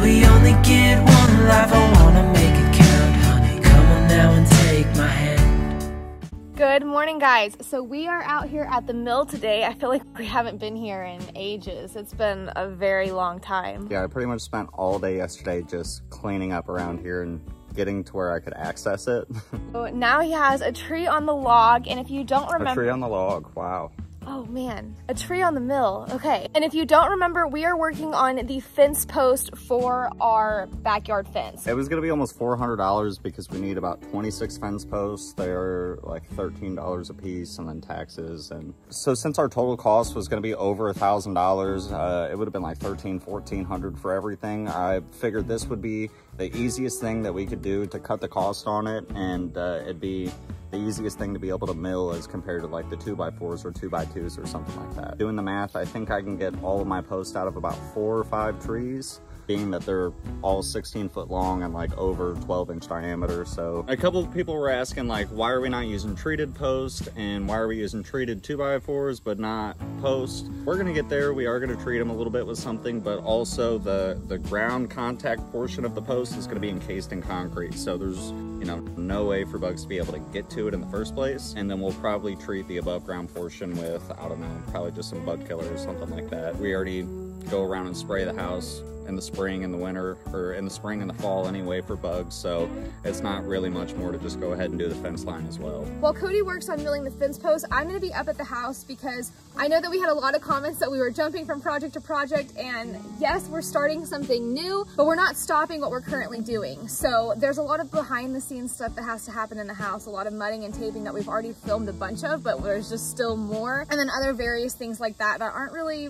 we only get one life, I wanna make it count, honey. Come on now and take my hand. Good morning, guys. So we are out here at the mill today. I feel like we haven't been here in ages. It's been a very long time. Yeah, I pretty much spent all day yesterday just cleaning up around here and getting to where I could access it. So now he has a tree on the log, and if you don't remember— A tree on the log, wow. Oh man, a tree on the mill, okay. And if you don't remember, we are working on the fence post for our backyard fence. It was gonna be almost $400 because we need about 26 fence posts. They're like $13 a piece and then taxes. And so since our total cost was gonna be over $1,000, it would have been like $1,400 for everything. I figured this would be the easiest thing that we could do to cut the cost on it, and it'd be the easiest thing to be able to mill as compared to like the 2x4s or 2x2s or something like that. Doing the math, I think I can get all of my posts out of about 4 or 5 trees, being that they're all 16 foot long and like over 12-inch diameter. So a couple of people were asking like, why are we not using treated post and why are we using treated 2x4s but not post? We're gonna get there. We are gonna treat them a little bit with something, but also the ground contact portion of the post is gonna be encased in concrete. So there's, you know, no way for bugs to be able to get to it in the first place. And then we'll probably treat the above ground portion with, I don't know, probably just some bug killer or something like that. We already go around and spray the house in the spring and the winter, or in the spring and the fall anyway, for bugs, so it's not really much more to just go ahead and do the fence line as well. While Cody works on milling the fence post, I'm going to be up at the house because I know that we had a lot of comments that we were jumping from project to project, and yes, we're starting something new, but we're not stopping what we're currently doing. So there's a lot of behind the scenes stuff that has to happen in the house, a lot of mudding and taping that we've already filmed a bunch of, but there's just still more, and then other various things like that that aren't really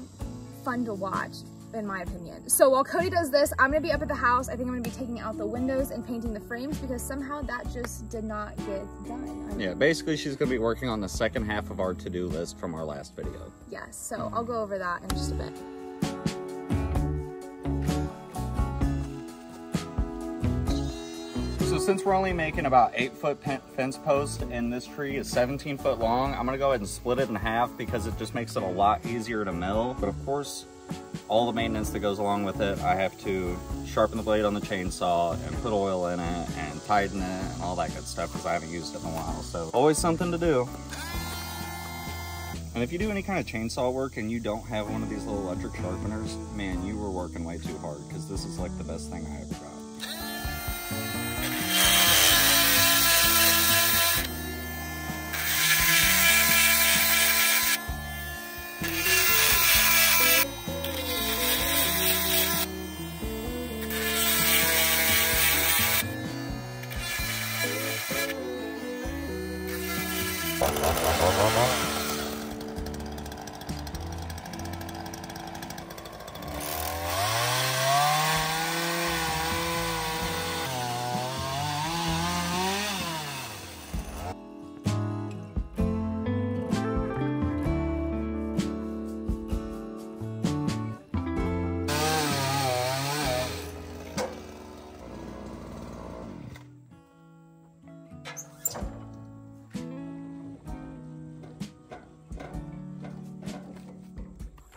fun to watch, in my opinion. So while Cody does this, I'm gonna be up at the house. I think I'm gonna be taking out the windows and painting the frames because somehow that just did not get done. Yeah, basically she's gonna be working on the second half of our to-do list from our last video. Yes, so I'll go over that in just a bit. So since we're only making about 8-foot fence post and this tree is 17 foot long, I'm gonna go ahead and split it in half because it just makes it a lot easier to mill. But of course, all the maintenance that goes along with it, I have to sharpen the blade on the chainsaw and put oil in it and tighten it and all that good stuff because I haven't used it in a while. So always something to do. And if you do any kind of chainsaw work and you don't have one of these little electric sharpeners, man, you were working way too hard because this is like the best thing I ever got.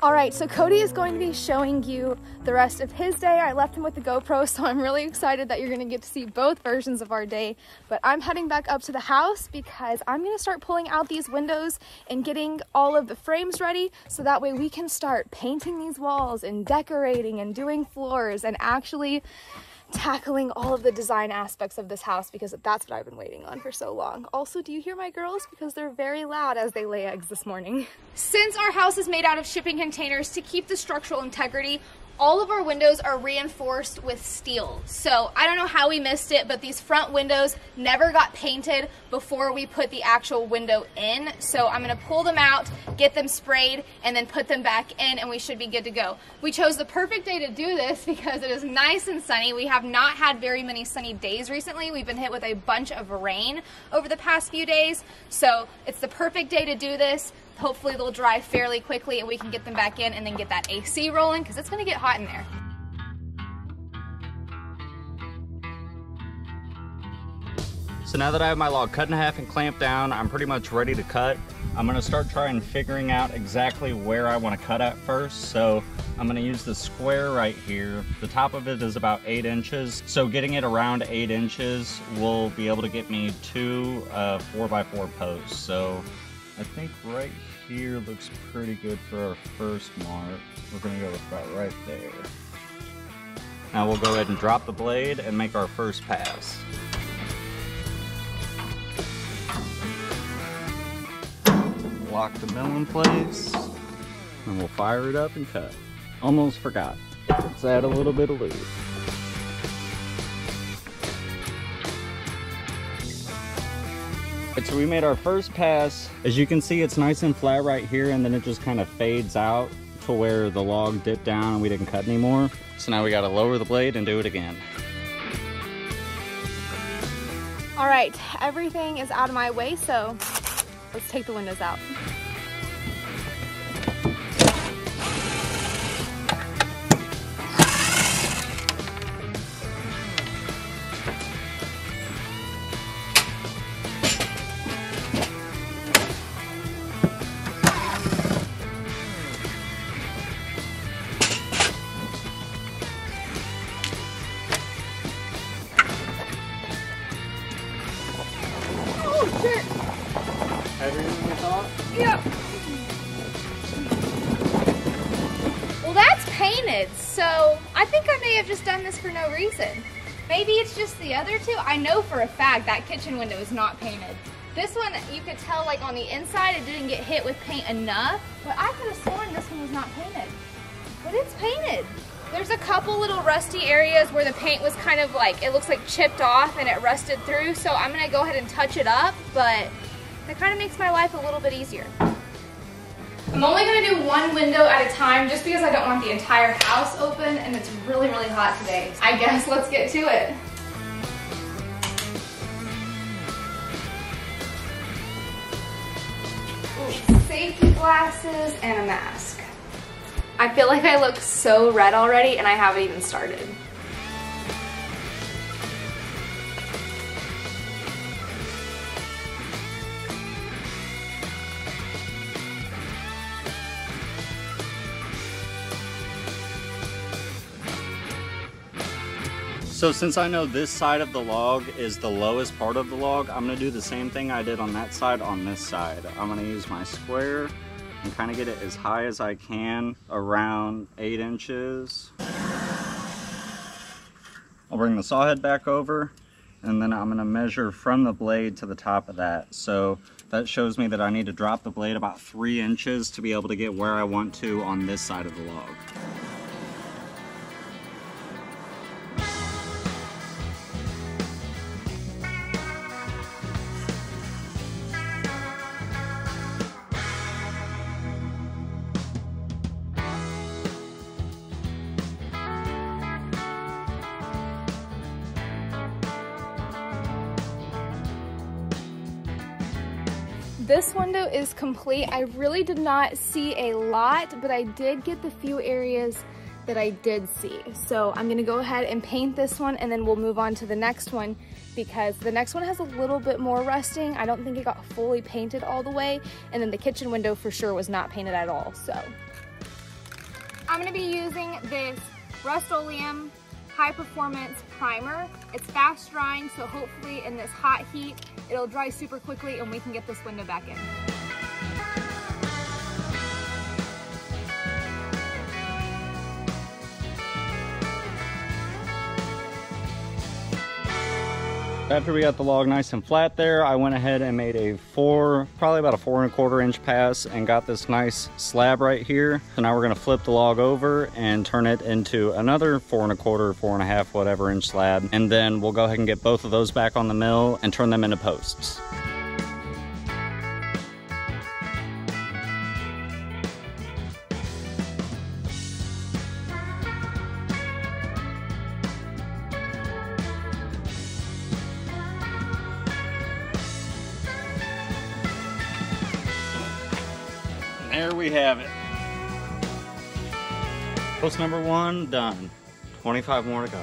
All right, so Cody is going to be showing you the rest of his day. I left him with the GoPro, so I'm really excited that you're gonna get to see both versions of our day. But I'm heading back up to the house because I'm gonna start pulling out these windows and getting all of the frames ready so that way we can start painting these walls and decorating and doing floors and actually tackling all of the design aspects of this house because that's what I've been waiting on for so long. Also, do you hear my girls? Because they're very loud as they lay eggs this morning. Since our house is made out of shipping containers, to keep the structural integrity, all of our windows are reinforced with steel. So I don't know how we missed it, but these front windows never got painted before we put the actual window in. So I'm gonna pull them out, get them sprayed, and then put them back in, and we should be good to go. We chose the perfect day to do this because it is nice and sunny. We have not had very many sunny days recently. We've been hit with a bunch of rain over the past few days. So it's the perfect day to do this. Hopefully they'll dry fairly quickly and we can get them back in and then get that AC rolling because it's gonna get hot in there. So now that I have my log cut in half and clamped down, I'm pretty much ready to cut. I'm gonna start figuring out exactly where I wanna cut at first. So I'm gonna use the square right here. The top of it is about 8 inches. So getting it around 8 inches will be able to get me 2 4x4 posts. So I think right here looks pretty good for our first mark. We're gonna go with about right there. Now we'll go ahead and drop the blade and make our first pass. Lock the mill in place, and we'll fire it up and cut. Almost forgot. Let's add a little bit of lube. Right, so we made our first pass. As you can see, it's nice and flat right here, and then it just kind of fades out to where the log dipped down and we didn't cut anymore. So now we gotta lower the blade and do it again. All right, everything is out of my way, so let's take the windows out. Everything we thought? Yep. Well, that's painted, so I think I may have just done this for no reason. Maybe it's just the other two. I know for a fact that kitchen window is not painted. This one, you could tell like on the inside it didn't get hit with paint enough, but I could have sworn this one was not painted. But it's painted. There's a couple little rusty areas where the paint was kind of like, it looks like chipped off and it rusted through, so I'm gonna go ahead and touch it up, but that kind of makes my life a little bit easier. I'm only gonna do one window at a time just because I don't want the entire house open and it's really, really hot today. I guess let's get to it. Ooh, safety glasses and a mask. I feel like I look so red already and I haven't even started. So since I know this side of the log is the lowest part of the log, I'm gonna do the same thing I did on that side on this side. I'm gonna use my square and kind of get it as high as I can, around 8 inches. I'll bring the saw head back over, and then I'm gonna measure from the blade to the top of that. So that shows me that I need to drop the blade about 3 inches to be able to get where I want to on this side of the log. This window is complete. I really did not see a lot, but I did get the few areas that I did see. So I'm gonna go ahead and paint this one and then we'll move on to the next one because the next one has a little bit more rusting. I don't think it got fully painted all the way. And then the kitchen window for sure was not painted at all. So I'm gonna be using this Rust-Oleum High Performance Primer. It's fast drying, so hopefully in this hot heat, it'll dry super quickly and we can get this window back in. After we got the log nice and flat there, I went ahead and made a probably about a 4 1/4 inch pass and got this nice slab right here. So now we're gonna flip the log over and turn it into another 4 1/4, 4 1/2, whatever inch slab. And then we'll go ahead and get both of those back on the mill and turn them into posts. There we have it. Post number 1 done. 25 more to go.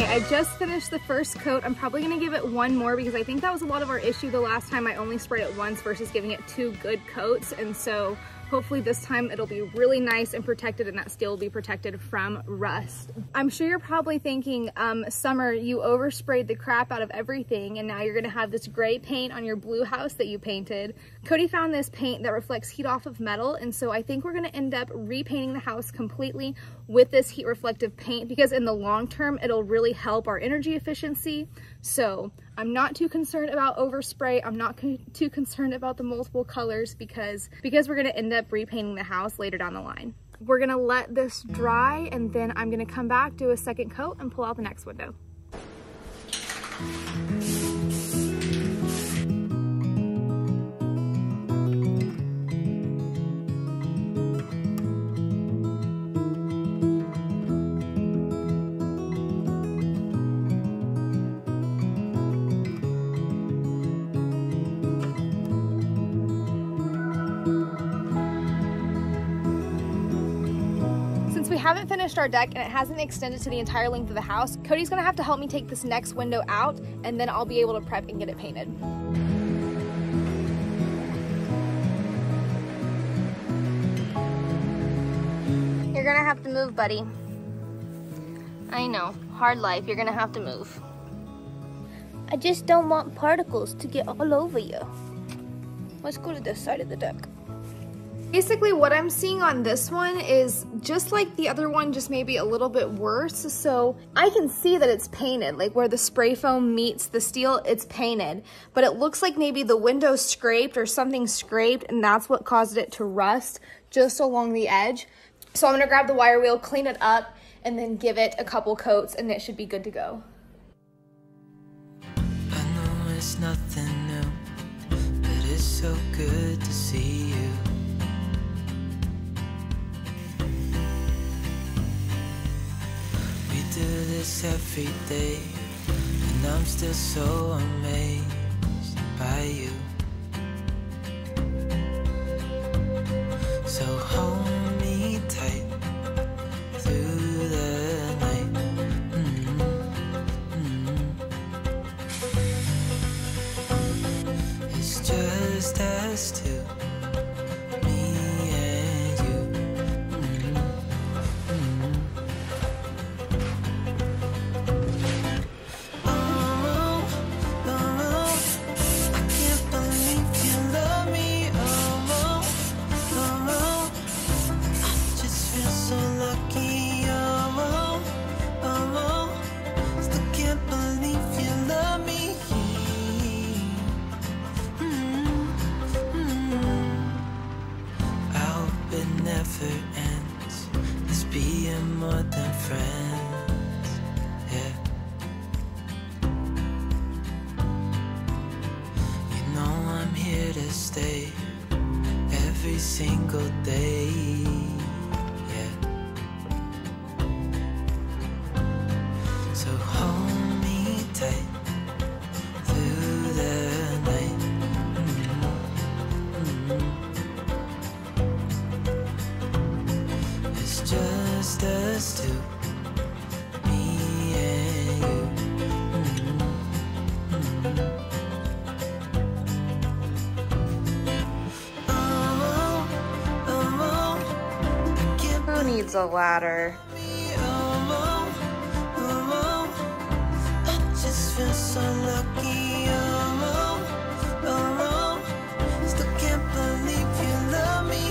Okay, I just finished the first coat. I'm probably gonna give it one more because I think that was a lot of our issue the last time. I only sprayed it once versus giving it 2 good coats. And so hopefully this time it'll be really nice and protected, and that steel will be protected from rust. I'm sure you're probably thinking, Summer, you oversprayed the crap out of everything and now you're gonna have this gray paint on your blue house that you painted. Cody found this paint that reflects heat off of metal, and so I think we're gonna end up repainting the house completely with this heat reflective paint because in the long term, it'll really help our energy efficiency. So I'm not too concerned about overspray. I'm not too concerned about the multiple colors because we're gonna end up repainting the house later down the line. We're gonna let this dry and then I'm gonna come back, do a second coat and pull out the next window. Since we haven't finished our deck and it hasn't extended to the entire length of the house, Cody's gonna have to help me take this next window out and then I'll be able to prep and get it painted. You're gonna have to move, buddy. I know, hard life, you're gonna have to move. I just don't want particles to get all over you. Let's go to this side of the deck. Basically what I'm seeing on this one is just like the other one, just maybe a little bit worse. So I can see that it's painted, like where the spray foam meets the steel, it's painted. But it looks like maybe the window scraped or something scraped and that's what caused it to rust just along the edge. So I'm gonna grab the wire wheel, clean it up, and then give it a couple coats and it should be good to go. I know it's nothing new, but it's so good to see you. Do this every day, and I'm still so amazed by you. So hold me tight through the night. It's just us two. Ends. It's being more than friends, yeah. You know I'm here to stay every single day, yeah. So hold me tight through the night. Just us two, me and you. Who needs a ladder? I just feel so lucky. Still can't believe you love me.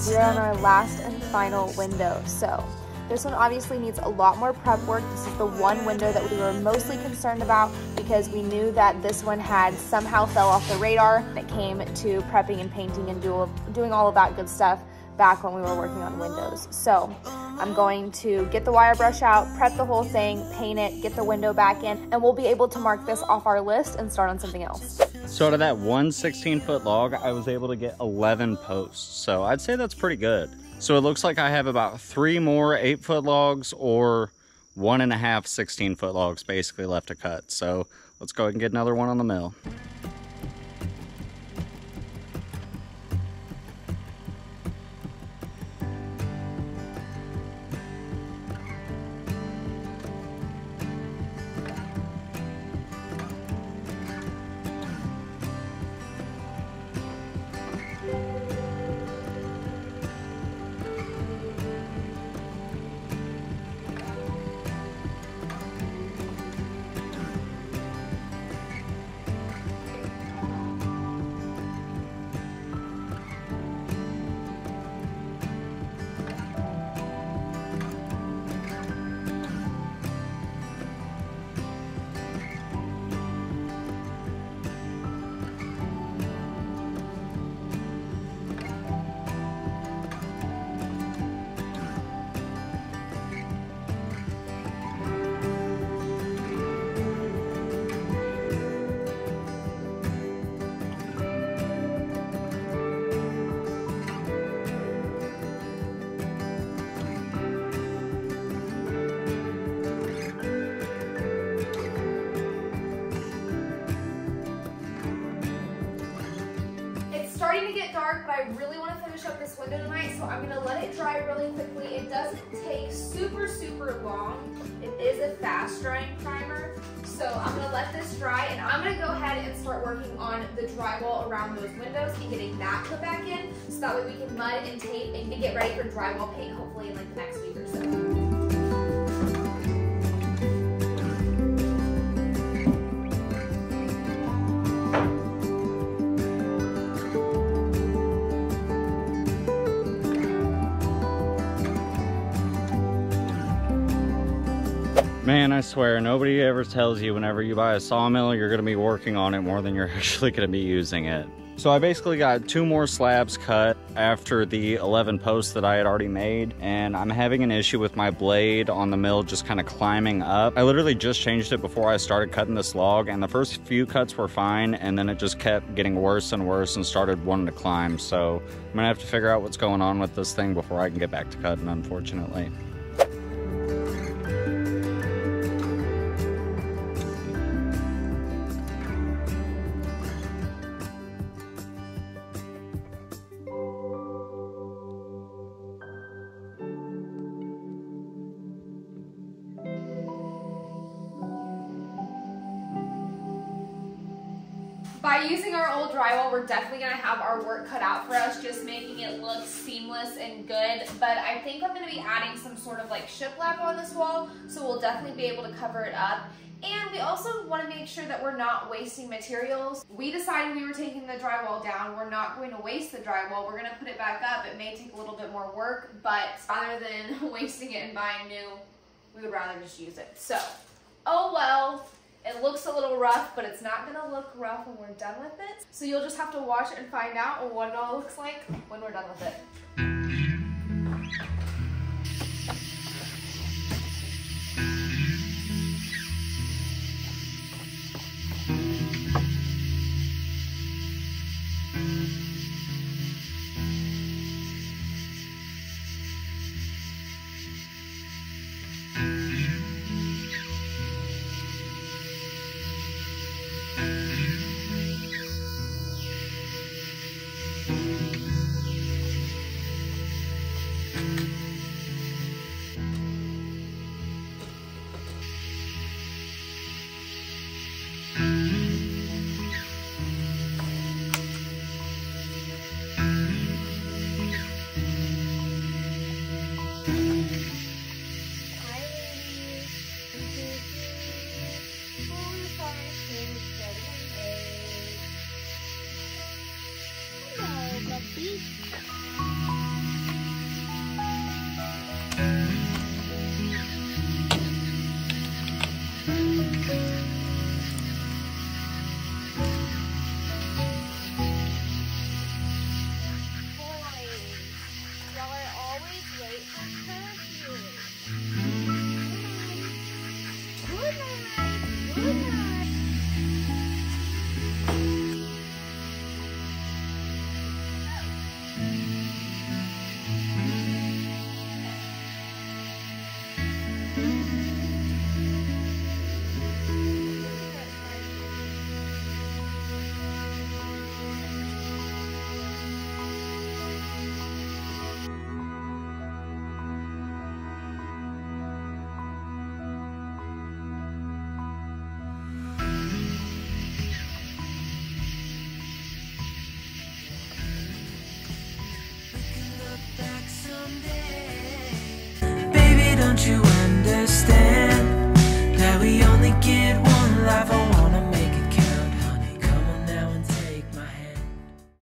We're on our last and final window. So this one obviously needs a lot more prep work. This is the one window that we were mostly concerned about because we knew that this one had somehow fell off the radar when it came to prepping and painting and doing all of that good stuff back when we were working on windows. So I'm going to get the wire brush out, prep the whole thing, paint it, get the window back in, and we'll be able to mark this off our list and start on something else. So out of that one 16-foot log, I was able to get 11 posts. So I'd say that's pretty good. So it looks like I have about 3 more 8-foot logs or 1.5 16-foot logs basically left to cut. So let's go ahead and get another one on the mill. Starting to get dark, but I really want to finish up this window tonight, so I'm going to let it dry really quickly. It doesn't take super long. It is a fast drying primer, so I'm going to let this dry, and I'm going to go ahead and start working on the drywall around those windows and getting that put back in, so that way we can mud and tape and get ready for drywall paint hopefully in like the next week or so. Man, I swear, nobody ever tells you whenever you buy a sawmill, you're gonna be working on it more than you're actually gonna be using it. So I basically got 2 more slabs cut after the 11 posts that I had already made, and I'm having an issue with my blade on the mill just kind of climbing up. I literally just changed it before I started cutting this log, and the first few cuts were fine, and then it just kept getting worse and worse and started wanting to climb. So I'm gonna have to figure out what's going on with this thing before I can get back to cutting, unfortunately. By using our old drywall, we're definitely gonna have our work cut out for us, just making it look seamless and good. But I think I'm gonna be adding some sort of like shiplap on this wall, so we'll definitely be able to cover it up. And we also want to make sure that we're not wasting materials. We decided we were taking the drywall down. We're not going to waste the drywall. We're going to put it back up. It may take a little bit more work, but rather than wasting it and buying new, we would rather just use it. So, oh well. It looks a little rough, but it's not gonna look rough when we're done with it. So you'll just have to watch it and find out what it all looks like when we're done with it. Don't you